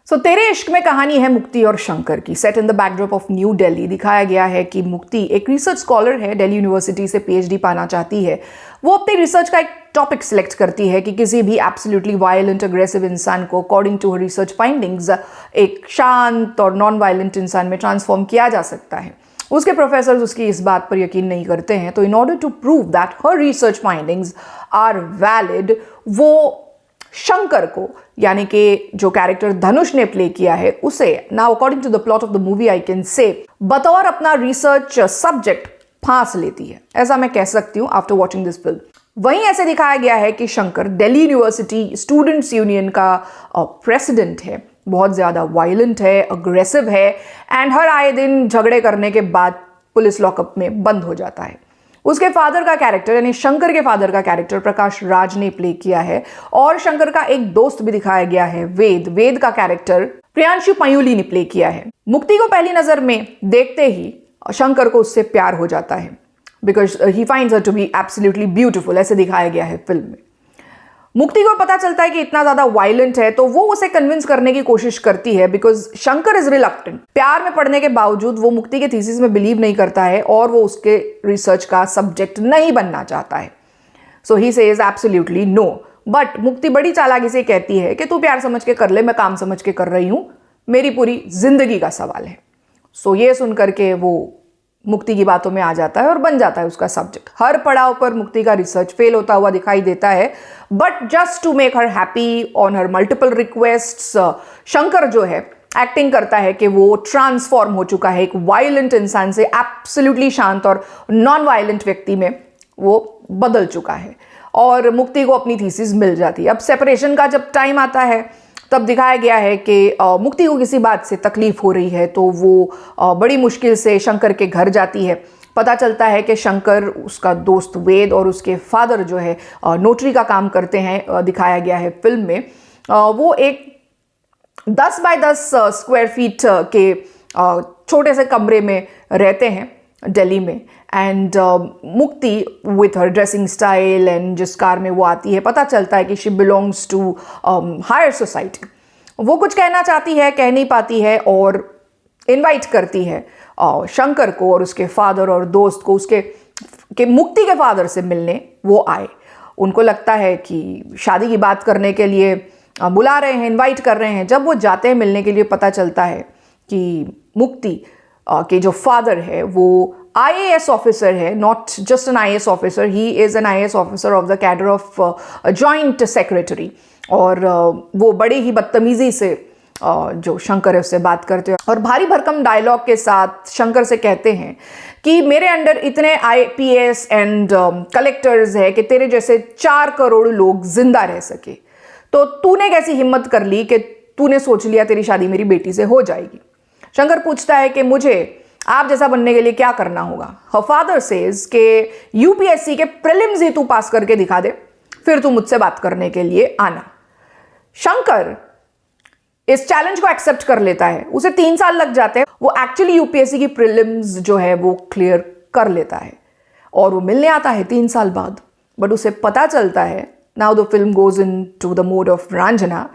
तेरे इश्क में कहानी है मुक्ति और शंकर की। Set in the backdrop of new Delhi दिखाया गया है कि मुक्ति एक रिसर्च स्कॉलर है, दिल्ली यूनिवर्सिटी से पीएचडी पाना चाहती है। वो अपनी रिसर्च का एक टॉपिक सिलेक्ट करती है कि किसी भी एब्सोल्युटली वायलेंट अग्रेसिव इंसान को according to her research findings एक शांत और नॉन वायलेंट इंसान में ट्रांसफॉर्म किया जा सकता है। उसके प्रोफेसर्स उसकी इस बात पर यकीन नहीं करते हैं, तो in order to prove that her research findings are valid, वो शंकर को, यानी कि जो कैरेक्टर धनुष ने प्ले किया है, उसे now according to the plot of the movie I can say बतौर अपना रिसर्च सब्जेक्ट फांस लेती है, ऐसा मैं कह सकती हूं आफ्टर वॉचिंग दिस फिल्म। वहीं ऐसे दिखाया गया है कि Shankar Delhi university students union का प्रेसिडेंट है, बहुत ज्यादा वायलेंट है, अग्रेसिव है एंड हर आए दिन झगड़े करने के बाद पुलिस लॉकअप में बंद हो जाता है। उसके फादर का कैरेक्टर यानी शंकर के फादर का कैरेक्टर प्रकाश राज ने प्ले किया है और शंकर का एक दोस्त भी दिखाया गया है वेद का कैरेक्टर प्रियांशु पयूली ने प्ले किया है। मुक्ति को पहली नजर में देखते ही शंकर को उससे प्यार हो जाता है because he finds her to be absolutely beautiful, ऐसे दिखाया गया है फिल्म में। मुक्ति को पता चलता है कि इतना ज्यादा वायलेंट है तो वो उसे कन्विंस करने की कोशिश करती है बिकॉज शंकर इज रिलक्टेंट। प्यार में पड़ने के बावजूद वो मुक्ति के थीसिस में बिलीव नहीं करता है और वो उसके रिसर्च का सब्जेक्ट नहीं बनना चाहता है। So he says absolutely no, but Mukti बड़ी चालाकी से कहती है कि तू प्यार समझ के कर ले, मैं काम समझ के कर रही हूं, मेरी पूरी जिंदगी का सवाल है। सो ये सुनकर के वो मुक्ति की बातों में आ जाता है और बन जाता है उसका सब्जेक्ट। हर पड़ाव पर मुक्ति का रिसर्च फेल होता हुआ दिखाई देता है, but just to make her happy on her multiple requests Shankar जो है एक्टिंग करता है कि वो ट्रांसफॉर्म हो चुका है एक वायलेंट इंसान से एब्सोल्युटली शांत और नॉन वायलेंट व्यक्ति में वो बदल चुका है और मुक्ति को अपनी थीसिस मिल जाती है। अब सेपरेशन का जब टाइम आता है तब दिखाया गया है कि मुक्ति को किसी बात से तकलीफ हो रही है तो वो बड़ी मुश्किल से शंकर के घर जाती है। पता चलता है कि शंकर, उसका दोस्त वेद और उसके फादर जो है नोटरी का काम करते हैं, दिखाया गया है फिल्म में। वो एक 10 बाय 10 स्क्वायर फीट के छोटे से कमरे में रहते हैं दिल्ली में and Mukti with her dressing style and जिस कार में वो आती है पता चलता है कि she belongs to higher society. वो कुछ कहना चाहती है, कह नहीं पाती है और इनवाइट करती है शंकर को और उसके फादर और दोस्त को उसके मुक्ति के फादर से मिलने वो आए। उनको लगता है कि शादी की बात करने के लिए बुला रहे हैं, इनवाइट कर रहे हैं। जब वो जाते हैं मिलने के लिए पता चलता है कि मुक्ति के जो फादर है वो IAS ऑफिसर है, not just an IAS officer, he is an IAS officer of the cadre of joint secretary. और वो बड़े ही बदतमीजी से जो शंकर है उससे बात करते हैं और भारी भरकम डायलॉग के साथ शंकर से कहते हैं कि मेरे अंडर इतने IPS एंड कलेक्टर्स है कि तेरे जैसे 4 करोड़ लोग जिंदा रह सके, तो तूने कैसी हिम्मत कर ली कि तूने सोच लिया तेरी शादी मेरी बेटी से हो जाएगी। शंकर पूछता है कि मुझे आप जैसा बनने के लिए क्या करना होगा। हर फादर सेज के UPSC के प्रीलिम्स ही तू पास करके दिखा दे, फिर तू मुझसे बात करने के लिए आना। शंकर इस चैलेंज को एक्सेप्ट कर लेता है। उसे 3 साल लग जाते हैं, वो एक्चुअली UPSC की प्रीलिम्स जो है वो क्लियर कर लेता है और वो मिलने आता है 3 साल बाद। बट उसे पता चलता है, now the film goes in to the mode of Ranjana,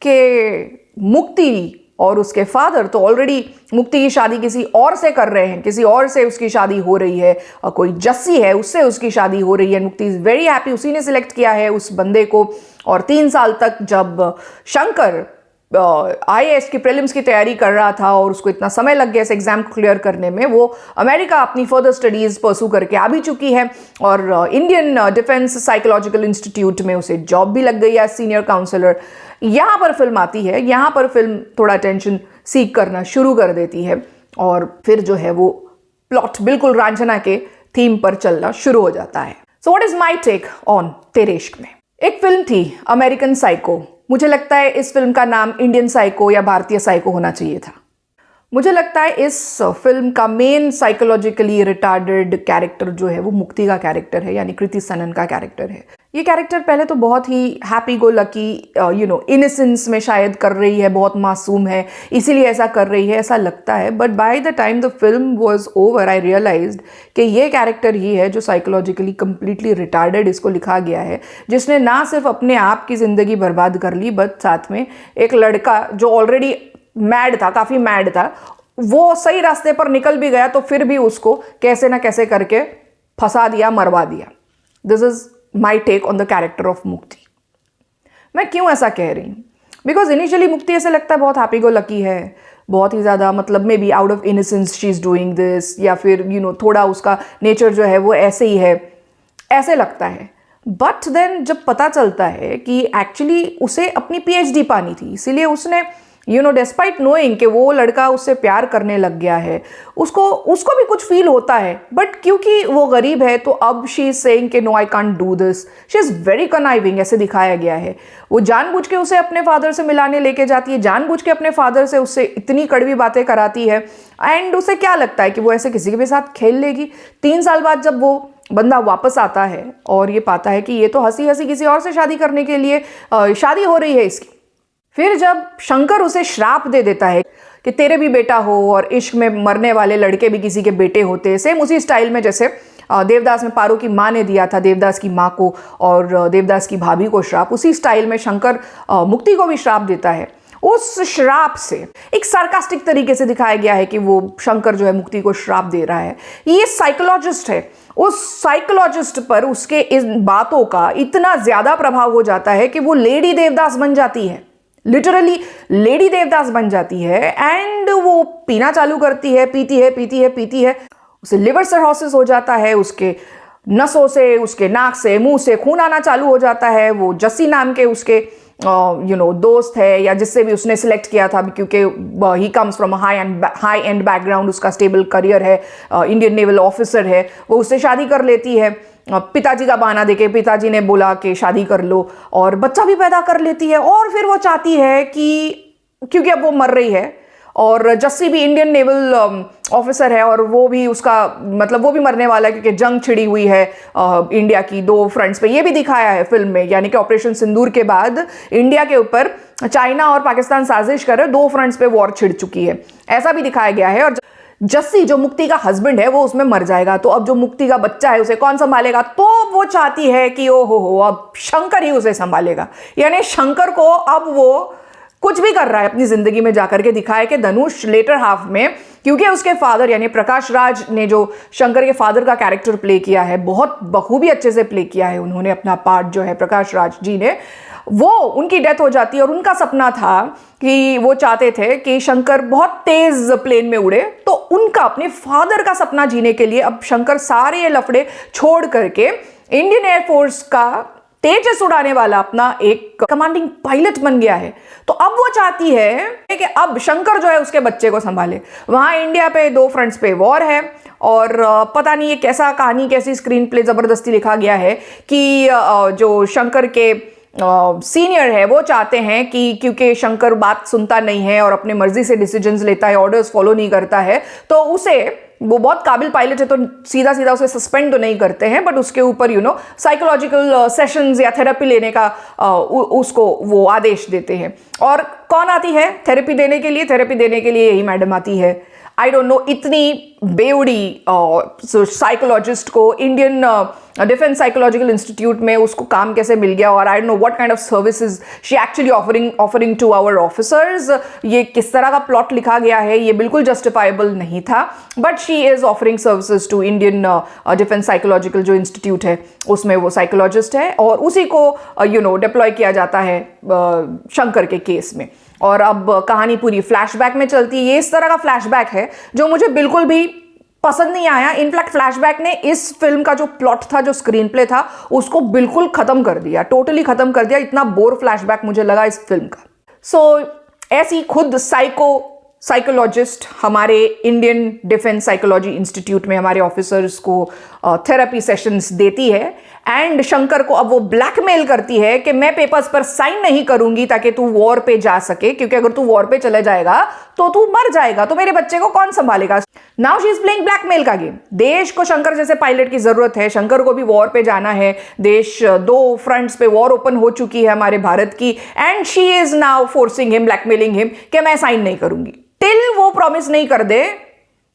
के मुक्ति और उसके फादर तो ऑलरेडी मुक्ति की शादी किसी और से कर रहे हैं, किसी और से उसकी शादी हो रही है, कोई जस्सी है उससे उसकी शादी हो रही है। मुक्ति इज वेरी हैप्पी, उसी ने सिलेक्ट किया है उस बंदे को। और 3 साल तक जब शंकर IAS की प्रीलिम्स की तैयारी कर रहा था और उसको इतना समय लग गया इस एग्जाम को क्लियर करने में, वो अमेरिका अपनी फर्दर स्टडीज परसू करके आ भी चुकी है और इंडियन डिफेंस साइकोलॉजिकल इंस्टीट्यूट में उसे जॉब भी लग गई है सीनियर काउंसलर। यहाँ पर फिल्म आती है, यहाँ पर फिल्म थोड़ा टेंशन सीख करना शुरू कर देती है और फिर जो है वो प्लॉट बिल्कुल रंजना के थीम पर चलना शुरू हो जाता है। So what is my take on Tere इश्क में। एक फिल्म थी अमेरिकन साइको, मुझे लगता है इस फिल्म का नाम इंडियन साइको या भारतीय साइको होना चाहिए था। मुझे लगता है इस फिल्म का मेन साइकोलॉजिकली रिटार्डेड कैरेक्टर जो है वो मुक्ति का कैरेक्टर है, यानी कृति सनन का कैरेक्टर है। ये कैरेक्टर पहले तो बहुत ही हैप्पी गो लकी इनोसेंस में शायद कर रही है, बहुत मासूम है इसीलिए ऐसा कर रही है, ऐसा लगता है। But by the time the film was over I realised कि ये कैरेक्टर ही है जो साइकोलॉजिकली कंप्लीटली रिटार्डेड इसको लिखा गया है, जिसने ना सिर्फ अपने आप की ज़िंदगी बर्बाद कर ली बट साथ में एक लड़का जो ऑलरेडी मैड था, काफ़ी मैड था, वो सही रास्ते पर निकल भी गया तो फिर भी उसको कैसे ना कैसे करके फंसा दिया, मरवा दिया। This is my take on the character of Mukti. मैं क्यों ऐसा कह रही हूँ? बिकॉज इनिशियली मुक्ति ऐसे लगता है बहुत हैप्पी गो लकी है, बहुत ही ज़्यादा मतलब may be out of innocence she is doing this, या फिर थोड़ा उसका नेचर जो है वो ऐसे ही है, ऐसे लगता है। बट देन जब पता चलता है कि एक्चुअली उसे अपनी PhD पानी थी, इसीलिए उसने डेस्पाइट नोइंग कि वो लड़का उससे प्यार करने लग गया है, उसको भी कुछ फील होता है, बट क्योंकि वो गरीब है तो अब शी इज सेइंग कि no I can't do this. She is very conniving, ऐसे दिखाया गया है। वो जानबूझ के उसे अपने फादर से मिलाने लेके जाती है, जानबूझ के अपने फादर से उससे इतनी कड़वी बातें कराती है, एंड उसे क्या लगता है कि वो ऐसे किसी के भी साथ खेल लेगी। 3 साल बाद जब वो बंदा वापस आता है और ये पाता है कि ये तो हंसी हंसी किसी और से शादी करने के लिए शादी हो रही है इसकी, फिर जब शंकर उसे श्राप दे देता है कि तेरे भी बेटा हो और इश्क में मरने वाले लड़के भी किसी के बेटे होते, सेम उसी स्टाइल में जैसे देवदास में पारो की माँ ने दिया था देवदास की माँ को और देवदास की भाभी को श्राप, उसी स्टाइल में शंकर मुक्ति को भी श्राप देता है। उस श्राप से एक सार्कास्टिक तरीके से दिखाया गया है कि वो शंकर जो है मुक्ति को श्राप दे रहा है। ये साइकोलॉजिस्ट है, उस साइकोलॉजिस्ट पर उसके इन बातों का इतना ज्यादा प्रभाव हो जाता है कि वो लेडी देवदास बन जाती है, लिटरली लेडी देवदास बन जाती है, एंड वो पीना चालू करती है, पीती है, उसे लिवर सर्होसिस हो जाता है, उसके नसों से, उसके नाक से, मुंह से खून आना चालू हो जाता है। वो जस्सी नाम के उसके दोस्त है या जिससे भी उसने सिलेक्ट किया था, क्योंकि he comes from high and background, उसका स्टेबल करियर है, इंडियन नेवल ऑफिसर है, वो उससे शादी कर लेती है। पिताजी का बहाना देके, पिताजी ने बोला कि शादी कर लो, और बच्चा भी पैदा कर लेती है। और फिर वो चाहती है कि क्योंकि अब वो मर रही है और जस्सी भी इंडियन नेवल ऑफिसर है और वो भी उसका मतलब वो भी मरने वाला है क्योंकि जंग छिड़ी हुई है इंडिया की 2 फ्रंट्स पे। ये भी दिखाया है फिल्म में, यानी कि ऑपरेशन सिंदूर के बाद इंडिया के ऊपर चाइना और पाकिस्तान साजिश कर रहे, 2 फ्रंट्स पे वॉर छिड़ चुकी है, ऐसा भी दिखाया गया है। और जस्सी जो मुक्ति का हस्बैंड है वो उसमें मर जाएगा, तो अब जो मुक्ति का बच्चा है उसे कौन संभालेगा? तो वो चाहती है कि ओ हो अब शंकर ही उसे संभालेगा, यानी शंकर को अब वो कुछ भी कर रहा है अपनी जिंदगी में जाकर के दिखाया कि धनुष लेटर हाफ में, क्योंकि उसके फादर यानी प्रकाश राज ने जो शंकर के फादर का कैरेक्टर प्ले किया है, बहुत बखूबी अच्छे से प्ले किया है उन्होंने अपना पार्ट जो है प्रकाश राज जी ने, वो उनकी डेथ हो जाती है। और उनका सपना था कि वो चाहते थे कि शंकर बहुत तेज प्लेन में उड़े, तो उनका अपने फादर का सपना जीने के लिए अब शंकर सारे ये लफड़े छोड़ करके इंडियन एयरफोर्स का तेजस उड़ाने वाला अपना एक कमांडिंग पायलट बन गया है। तो अब वो चाहती है कि अब शंकर जो है उसके बच्चे को संभाले। वहां इंडिया पे 2 फ्रंट्स पे वॉर है और पता नहीं ये कैसा कहानी, कैसी स्क्रीन प्ले जबरदस्ती लिखा गया है कि जो शंकर के सीनियर है वो चाहते हैं कि क्योंकि शंकर बात सुनता नहीं है और अपने मर्जी से डिसीजंस लेता है, ऑर्डर्स फॉलो नहीं करता है, तो उसे, वो बहुत काबिल पायलट है तो सीधा सीधा उसे सस्पेंड तो नहीं करते हैं, बट उसके ऊपर साइकोलॉजिकल सेशंस या थेरेपी लेने का उसको वो आदेश देते हैं। और कौन आती है थेरेपी देने के लिए? थेरेपी देने के लिए यही मैडम आती है। आई डोंट नो, इतनी बेवड़ी साइकोलॉजिस्ट को इंडियन डिफेंस साइकोलॉजिकल इंस्टीट्यूट में उसको काम कैसे मिल गया, और I don't know what kind of services she actually offering to our officers. ये किस तरह का प्लॉट लिखा गया है, ये बिल्कुल जस्टिफाइबल नहीं था, but she is offering services to Indian defence psychological जो इंस्टीट्यूट है उसमें वो साइकोलॉजिस्ट है, और उसी को डिप्लॉय किया जाता है शंकर के केस में। और अब कहानी पूरी फ्लैशबैक में चलती है। ये इस तरह का फ्लैशबैक है जो मुझे बिल्कुल भी पसंद नहीं आया। इनफैक्ट फ्लैशबैक ने इस फिल्म का जो प्लॉट था, जो स्क्रीन प्ले था, उसको बिल्कुल खत्म कर दिया, टोटली खत्म कर दिया। इतना बोर फ्लैशबैक मुझे लगा इस फिल्म का। सो ऐसी खुद साइकोलॉजिस्ट हमारे इंडियन डिफेंस साइकोलॉजी इंस्टीट्यूट में हमारे ऑफिसर्स को थेरेपी सेशंस देती है, एंड शंकर को अब वो ब्लैकमेल करती है कि मैं पेपर्स पर साइन नहीं करूंगी ताकि तू वॉर पे जा सके, क्योंकि अगर तू वॉर पे चले जाएगा तो तू मर जाएगा, तो मेरे बच्चे को कौन संभालेगा। Now she is playing blackmail का गेम। देश को शंकर जैसे पायलट की जरूरत है, शंकर को भी वॉर पे जाना है, देश 2 फ्रंट्स पे वॉर ओपन हो चुकी है हमारे भारत की, and she is now forcing him, blackmailing him कि मैं साइन नहीं करूंगी टिल वो प्रॉमिस नहीं कर दे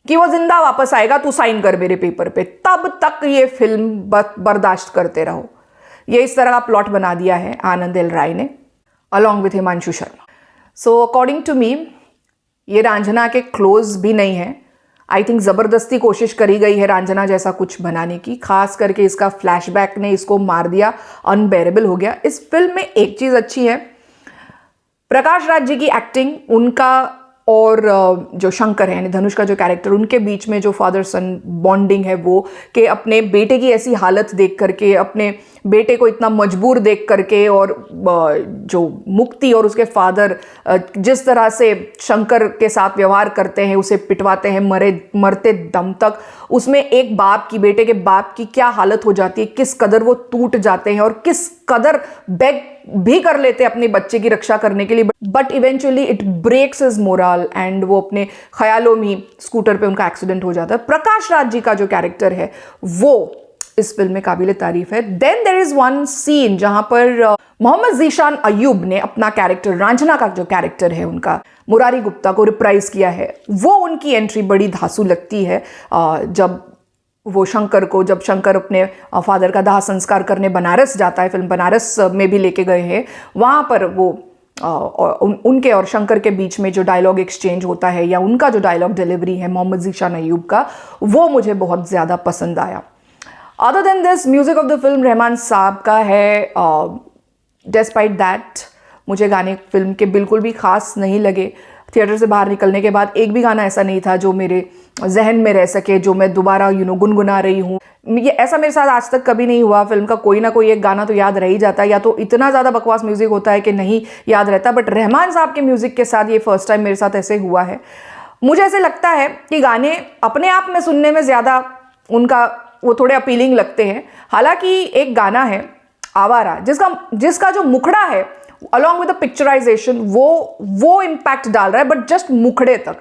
कि वो जिंदा वापस आएगा, तू साइन कर मेरे पेपर पे, तब तक ये फिल्म बर्दाश्त करते रहो। ये इस तरह का प्लॉट बना दिया है आनंद एल राय ने along with Himanshu Sharma. So according to me ये रांझना के क्लोज भी नहीं है। आई थिंक जबरदस्ती कोशिश करी गई है रांझना जैसा कुछ बनाने की, खास करके इसका फ्लैशबैक ने इसको मार दिया, अनबेरेबल हो गया। इस फिल्म में एक चीज अच्छी है, प्रकाश राज जी की एक्टिंग, उनका और जो शंकर है यानी धनुष का जो कैरेक्टर, उनके बीच में जो फादर सन बॉन्डिंग है वो, कि अपने बेटे की ऐसी हालत देख करके, अपने बेटे को इतना मजबूर देख करके, और जो मुक्ति और उसके फादर जिस तरह से शंकर के साथ व्यवहार करते हैं, उसे पिटवाते हैं मरते दम तक, उसमें एक बाप की, बेटे के बाप की क्या हालत हो जाती है, किस कदर वो टूट जाते हैं और किस कदर बेग भी कर लेते हैं अपने बच्चे की रक्षा करने के लिए, but eventually it breaks his moral and वो अपने ख्यालों में ही स्कूटर पे उनका एक्सीडेंट हो जाता है। प्रकाश राज जी का जो कैरेक्टर है वो इस फिल्म में काबिले तारीफ है। Then there is one scene जहां पर मोहम्मद जीशान अय्यूब ने अपना कैरेक्टर, रांझना का जो कैरेक्टर है उनका, मुरारी गुप्ता को रिप्राइज किया है। वो उनकी एंट्री बड़ी धांसू लगती है। जब शंकर अपने फादर का दाह संस्कार करने बनारस जाता है, फिल्म बनारस में भी लेके गए हैं, वहाँ पर वो उनके और शंकर के बीच में जो डायलॉग एक्सचेंज होता है या उनका जो डायलॉग डिलीवरी है मोहम्मद जीशान अय्यूब का, वो मुझे बहुत ज़्यादा पसंद आया। Other than this music of the film Rahman साहब का है। डिस्पाइट दैट मुझे गाने फिल्म के बिल्कुल भी खास नहीं लगे। थिएटर से बाहर निकलने के बाद एक भी गाना ऐसा नहीं था जो मेरे जहन में रह सके, जो मैं दोबारा गुनगुना रही हूँ। ये ऐसा मेरे साथ आज तक कभी नहीं हुआ। फिल्म का कोई ना कोई एक गाना तो याद रह ही जाता है, या तो इतना ज़्यादा बकवास म्यूजिक होता है कि नहीं याद रहता, बट रहमान साहब के म्यूजिक के साथ ये फर्स्ट टाइम मेरे साथ ऐसे हुआ है। मुझे ऐसे लगता है कि गाने अपने आप में सुनने में ज़्यादा उनका वो थोड़े अपीलिंग लगते हैं। हालांकि एक गाना है आवारा जिसका जो मुखड़ा है अलॉन्ग विद द पिक्चराइजेशन वो इम्पैक्ट डाल रहा है, बट जस्ट मुखड़े तक।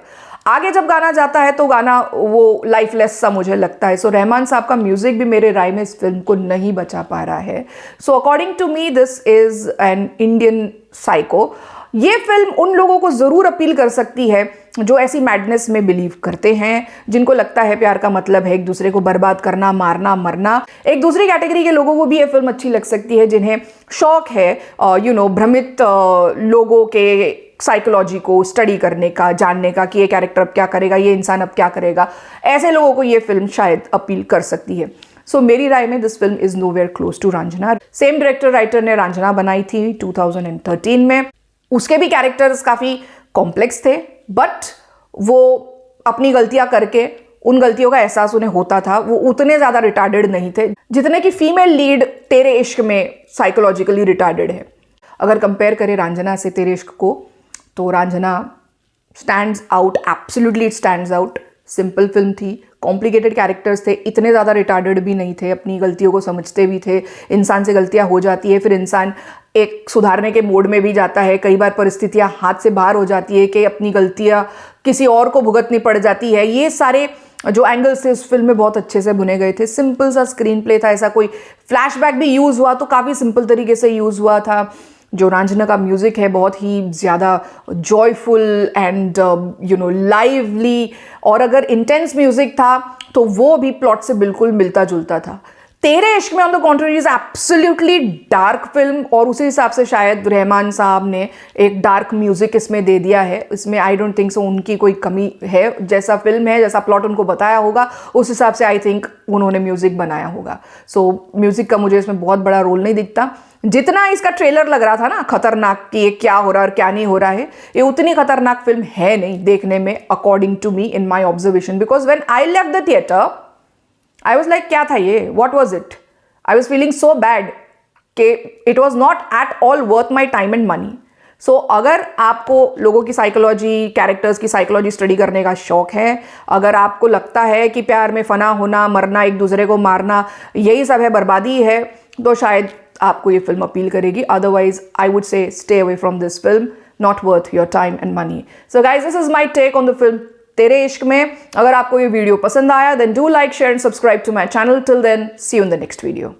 आगे जब गाना जाता है तो गाना वो लाइफलेस सा मुझे लगता है। सो रहमान साहब का म्यूजिक भी मेरे राय में इस फिल्म को नहीं बचा पा रहा है। So according to me this is an Indian psycho. ये फिल्म उन लोगों को जरूर अपील कर सकती है जो ऐसी मैडनेस में बिलीव करते हैं, जिनको लगता है प्यार का मतलब है एक दूसरे को बर्बाद करना, मारना, मरना। एक दूसरी कैटेगरी के लोगों को भी ये फिल्म अच्छी लग सकती है जिन्हें शौक है भ्रमित लोगों के साइकोलॉजी को स्टडी करने का, जानने का कि ये कैरेक्टर अब क्या करेगा, ये इंसान अब क्या करेगा। ऐसे लोगों को ये फिल्म शायद अपील कर सकती है। सो मेरी राय में this film is nowhere close to Raanjhanaa. Same director writer ने रांझना बनाई थी 2013 में। उसके भी कैरेक्टर्स काफ़ी कॉम्प्लेक्स थे, बट वो अपनी गलतियां करके उन गलतियों का एहसास उन्हें होता था। वो उतने ज़्यादा रिटार्डेड नहीं थे जितने कि फीमेल लीड तेरे इश्क में साइकोलॉजिकली रिटार्डेड है। अगर कंपेयर करें रांझना से तेरे इश्क को, तो Raanjhanaa stands out, absolutely it stands out. Simple film थी, कॉम्प्लिकेटेड कैरेक्टर्स थे, इतने ज़्यादा रिटार्डेड भी नहीं थे, अपनी गलतियों को समझते भी थे। इंसान से गलतियां हो जाती है, फिर इंसान एक सुधारने के मोड में भी जाता है। कई बार परिस्थितियां हाथ से बाहर हो जाती है कि अपनी गलतियां किसी और को भुगतनी पड़ जाती है। ये सारे जो एंगल्स थे उस फिल्म में बहुत अच्छे से बुने गए थे। सिंपल सा स्क्रीन प्ले था, ऐसा कोई फ्लैशबैक भी यूज़ हुआ तो काफ़ी सिंपल तरीके से यूज़ हुआ था। जो रांझना का म्यूज़िक है बहुत ही ज़्यादा जॉयफुल एंड लाइवली, और अगर इंटेंस म्यूज़िक था तो वो भी प्लॉट से बिल्कुल मिलता जुलता था। तेरे इश्क Mein on the contrary is absolutely dark film, और उसी हिसाब से शायद रहमान साहब ने एक डार्क म्यूजिक इसमें दे दिया है। इसमें आई डोंट थिंक सो उनकी कोई कमी है। जैसा फिल्म है, जैसा प्लॉट उनको बताया होगा, उस हिसाब से आई थिंक उन्होंने म्यूजिक बनाया होगा। सो म्यूजिक का मुझे इसमें बहुत बड़ा रोल नहीं दिखता। जितना इसका ट्रेलर लग रहा था ना खतरनाक कि ये क्या हो रहा है और क्या नहीं हो रहा है, ये उतनी खतरनाक फिल्म है नहीं देखने में, according to me, in my observation. Because when I left the theatre I was like, क्या था ये? What was it? I was feeling so bad कि it was not at all worth my time and money. So अगर आपको लोगों की psychology, characters की psychology study करने का शौक है, अगर आपको लगता है कि प्यार में फना होना, मरना, एक दूसरे को मारना, यही सब है, बर्बादी है, तो शायद आपको ये फिल्म अपील करेगी, otherwise I would say stay away from this film, not worth your time and money. So guys, this is my take on the film Tere इश्क में। अगर आपको ये वीडियो पसंद आया then do like, share and subscribe to my channel. Till then, see you in the next video.